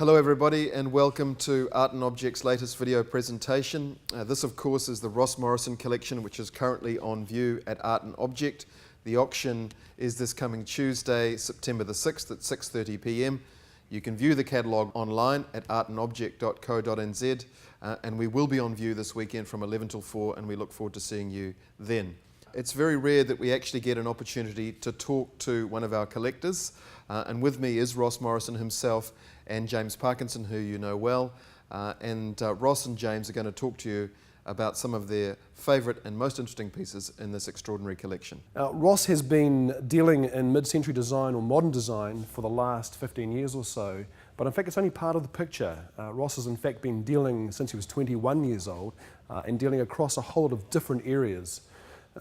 Hello everybody and welcome to Art and Object's latest video presentation. This of course is the Ross Morrison collection, which is currently on view at Art and Object. The auction is this coming Tuesday, September the 6th at 6:30 p.m. You can view the catalogue online at artandobject.co.nz and we will be on view this weekend from 11 till 4 and we look forward to seeing you then. It's very rare that we actually get an opportunity to talk to one of our collectors, and with me is Ross Morrison himself and James Parkinson, who you know well, and Ross and James are going to talk to you about some of their favourite and most interesting pieces in this extraordinary collection. Ross has been dealing in mid-century design or modern design for the last 15 years or so, but in fact it's only part of the picture. Ross has in fact been dealing since he was 21 years old and dealing across a whole lot of different areas.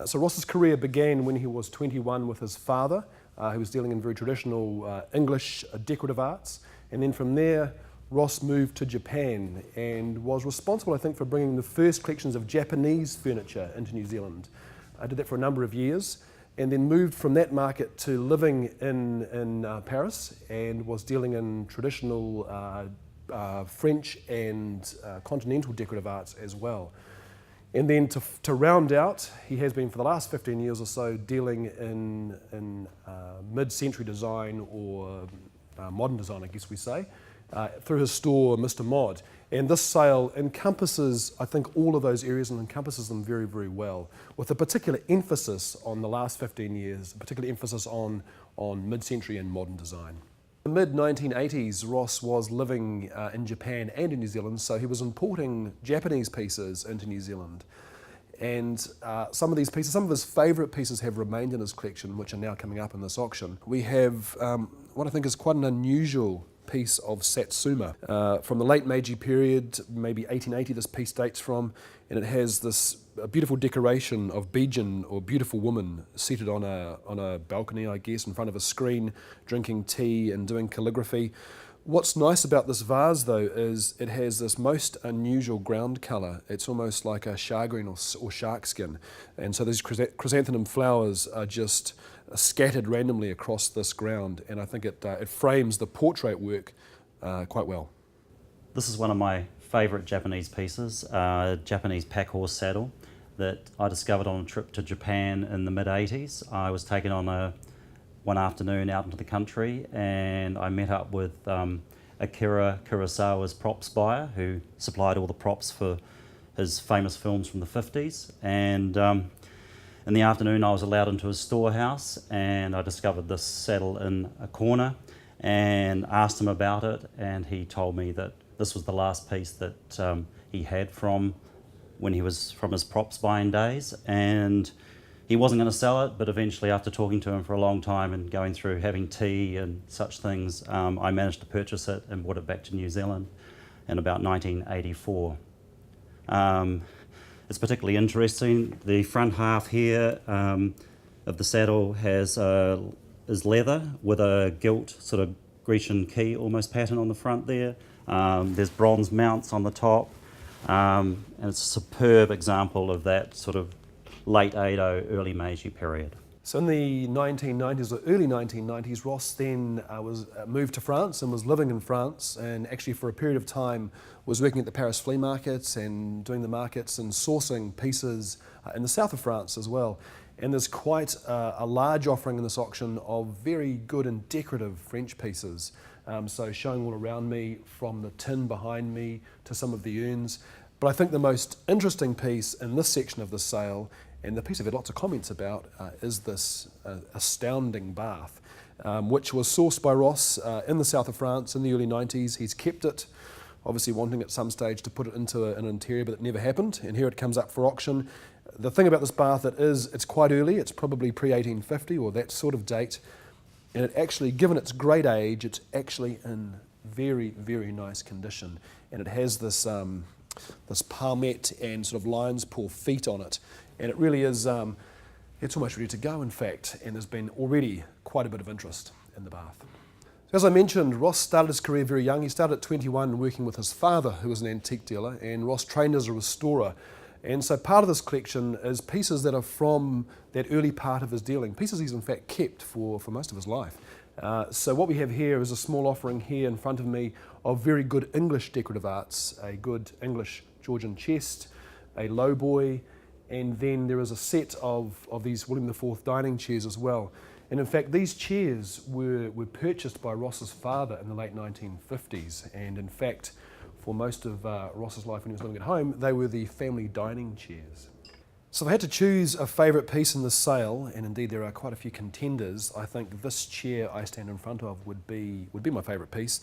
So Ross's career began when he was 21 with his father, who was dealing in very traditional English decorative arts, and then from there Ross moved to Japan and was responsible, I think, for bringing the first collections of Japanese furniture into New Zealand. I did that for a number of years and then moved from that market to living in Paris and was dealing in traditional French and continental decorative arts as well. And then to round out, he has been for the last 15 years or so dealing in mid-century design or modern design, I guess we say, through his store, Mr. Mod. And this sale encompasses, I think, all of those areas and encompasses them very, very well, with a particular emphasis on the last 15 years, a particular emphasis on mid-century and modern design. In the mid-1980s, Ross was living in Japan and in New Zealand, so he was importing Japanese pieces into New Zealand. And some of these pieces, some of his favourite pieces have remained in his collection, which are now coming up in this auction. We have what I think is quite an unusual piece of Satsuma. From the late Meiji period, maybe 1880 this piece dates from, and it has this beautiful decoration of Bijin, or beautiful woman, seated on a balcony, I guess, in front of a screen, drinking tea and doing calligraphy. What's nice about this vase, though, is it has this most unusual ground colour. It's almost like a shagreen or shark skin. And so these chrysanthemum flowers are just scattered randomly across this ground, and I think it frames the portrait work quite well. This is one of my favourite Japanese pieces, a Japanese pack horse saddle that I discovered on a trip to Japan in the mid-80s. I was taken on one afternoon out into the country and I met up with Akira Kurosawa's props buyer, who supplied all the props for his famous films from the 50s. And in the afternoon I was allowed into his storehouse and I discovered this saddle in a corner and asked him about it, and he told me that this was the last piece that he had from his props buying days, and he wasn't going to sell it, but eventually, after talking to him for a long time and going through having tea and such things, I managed to purchase it and brought it back to New Zealand in about 1984. It's particularly interesting. The front half here of the saddle is leather with a gilt sort of Grecian key almost pattern on the front there. There's bronze mounts on the top, and it's a superb example of that sort of late Edo, early Meiji period. So in the 1990s or early 1990s, Ross then moved to France and was living in France, and actually for a period of time was working at the Paris flea markets and doing the markets and sourcing pieces in the south of France as well. And there's quite a large offering in this auction of very good and decorative French pieces. So showing all around me, from the tin behind me to some of the urns. But I think the most interesting piece in this section of the sale, and the piece I've had lots of comments about, is this astounding bath, which was sourced by Ross in the south of France in the early 90s. He's kept it, obviously wanting at some stage to put it into an interior, but it never happened, and here it comes up for auction. The thing about this bath, it's quite early. It's probably pre-1850 or that sort of date, and it actually, given its great age, it's actually in very, very nice condition, and it has this palmette and sort of lion's paw feet on it, and it really is, it's almost ready to go, in fact, and there's been already quite a bit of interest in the bath. So as I mentioned, Ross started his career very young. He started at 21 working with his father, who was an antique dealer, and Ross trained as a restorer. And so part of this collection is pieces that are from that early part of his dealing, pieces he's in fact kept for most of his life. So what we have here is a small offering here in front of me of very good English decorative arts, a good English Georgian chest, a lowboy, and then there is a set of these William IV dining chairs as well. And in fact, these chairs were purchased by Ross's father in the late 1950s, and in fact, for most of Ross's life when he was living at home, they were the family dining chairs. So if I had to choose a favourite piece in the sale, and indeed there are quite a few contenders, I think this chair I stand in front of would be my favourite piece.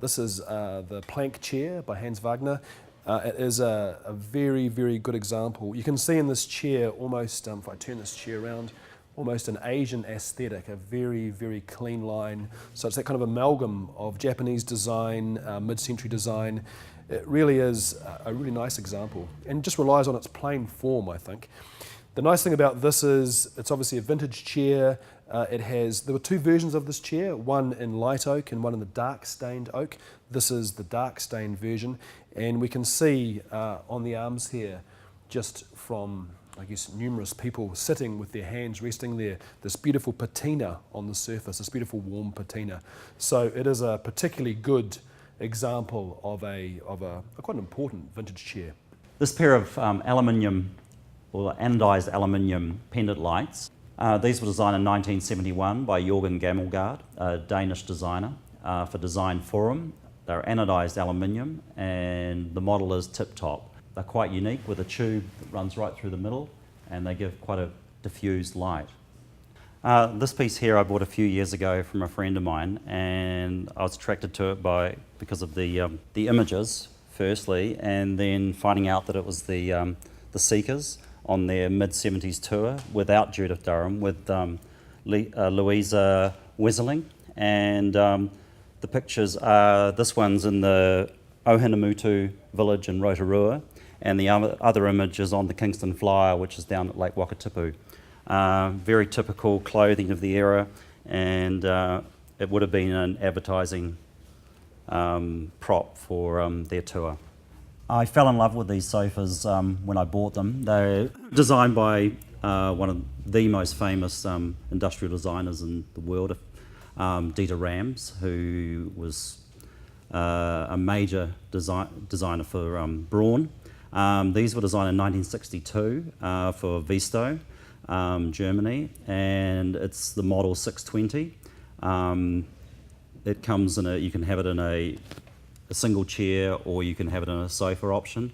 This is the Plank chair by Hans Wagner. It is a very, very good example. You can see in this chair almost, if I turn this chair around, almost an Asian aesthetic, a very, very clean line. So it's that kind of amalgam of Japanese design, mid-century design. It really is a really nice example and just relies on its plain form, I think. The nice thing about this is it's obviously a vintage chair. There were two versions of this chair, one in light oak and one in the dark stained oak. This is the dark stained version, and we can see on the arms here, just from I guess numerous people sitting with their hands resting there, this beautiful patina on the surface, this beautiful warm patina. So it is a particularly good example of a quite an important vintage chair. This pair of aluminium or anodised aluminium pendant lights, these were designed in 1971 by Jørgen Gammelgaard, a Danish designer, for Design Forum. They're anodised aluminium and the model is tip-top. They're quite unique with a tube that runs right through the middle and they give quite a diffused light. This piece here I bought a few years ago from a friend of mine, and I was attracted to it because of the images firstly, and then finding out that it was the Seekers on their mid-70s tour without Judith Durham, with Louisa Wesseling, and the pictures are, this one's in the Ohinamutu village in Rotorua, and the other image is on the Kingston Flyer, which is down at Lake Wakatipu. Very typical clothing of the era, and it would have been an advertising prop for their tour. I fell in love with these sofas when I bought them. They're designed by one of the most famous industrial designers in the world, Dieter Rams, who was a major designer for Braun. These were designed in 1962 for Visto, Germany, and it's the model 620. It comes in you can have it in a single chair, or you can have it in a sofa option.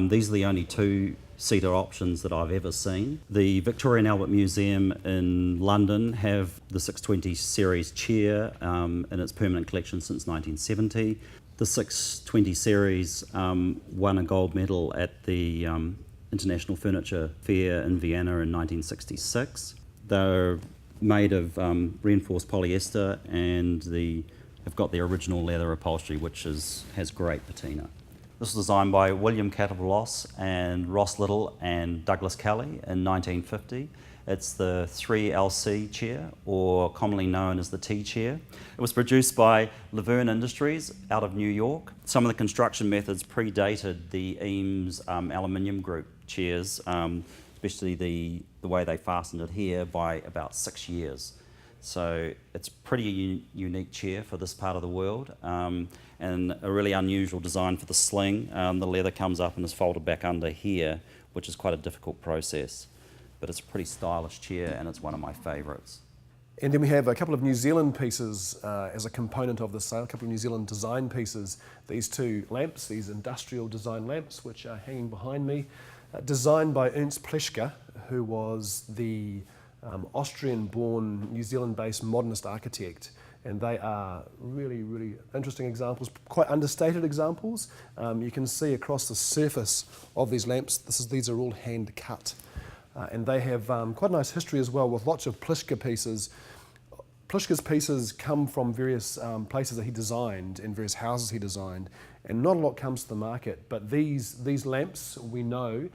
These are the only two-seater options that I've ever seen. The Victoria and Albert Museum in London have the 620 series chair in its permanent collection since 1970. The 620 series won a gold medal at the International Furniture Fair in Vienna in 1966. They're made of reinforced polyester, and have got the original leather upholstery, which has great patina. This was designed by William Catterloss and Ross Little and Douglas Kelly in 1950. It's the 3LC chair, or commonly known as the T chair. It was produced by Laverne Industries out of New York. Some of the construction methods predated the Eames aluminium group chairs, especially the way they fastened it here, by about 6 years. So it's a pretty unique chair for this part of the world, and a really unusual design for the sling. The leather comes up and is folded back under here, which is quite a difficult process. But it's a pretty stylish chair, and it's one of my favourites. And then we have a couple of New Zealand pieces as a component of the sale, a couple of New Zealand design pieces. These two lamps, these industrial design lamps, which are hanging behind me, designed by Ernst Pleschke, who was the Austrian-born, New Zealand-based modernist architect. And they are really, really interesting examples, quite understated examples. You can see across the surface of these lamps, these are all hand cut. And they have quite a nice history as well, with lots of Pleschke pieces. Pleschke's pieces come from various places that he designed, and various houses he designed, and not a lot comes to the market. But these lamps, we know,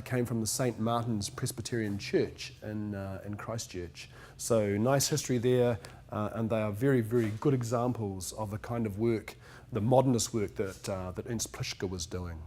came from the St. Martin's Presbyterian Church in Christchurch. So nice history there, and they are very, very good examples of the kind of work, the modernist work that Ernst Pleschke was doing.